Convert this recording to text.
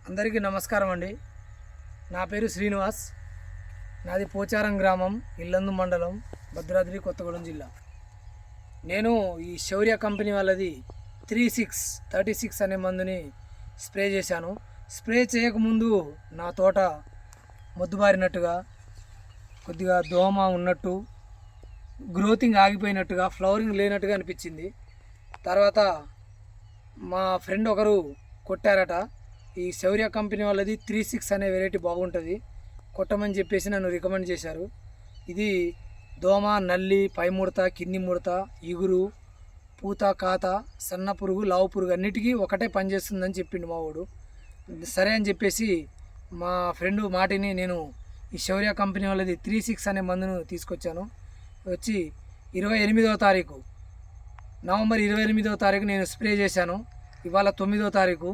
అందరికీ నమస్కారం అండి. నా పేరు శ్రీనివాస్. నాది పోచారం గ్రామం, ఇల్లందు మండలం, భద్రాద్రి కొత్తగూడెం జిల్లా. నేను ఈ శౌర్య కంపెనీ వాళ్ళది 36 అనే మందుని స్ప్రే చేశాను. స్ప్రే చేయకముందు నా తోట మొద్దుబారినట్టుగా, కొద్దిగా దోమ ఉన్నట్టు, గ్రోతింగ్ ఆగిపోయినట్టుగా, ఫ్లవరింగ్ లేనట్టుగా అనిపించింది. తర్వాత మా ఫ్రెండ్ ఒకరు కొట్టారట. ఈ శౌర్య కంపెనీ వాళ్ళది 36 అనే వెరైటీ బాగుంటుంది, కొట్టమని చెప్పేసి నన్ను రికమెండ్ చేశారు. ఇది దోమ, నల్లి, పై ముడత, కింది ముడత, ఇగురు, పూత, కాత, సన్న పురుగు, లావు పురుగు అన్నిటికీ ఒకటే పనిచేస్తుందని చెప్పిండు మా వాడు. సరే అని చెప్పేసి మా ఫ్రెండ్ మాటిని నేను ఈ శౌర్య కంపెనీ వాళ్ళది 36 అనే మందును తీసుకొచ్చాను. వచ్చి 28వ తారీఖు, నవంబర్ 28వ తారీఖు నేను స్ప్రే చేశాను. ఇవాళ 9వ తారీఖు.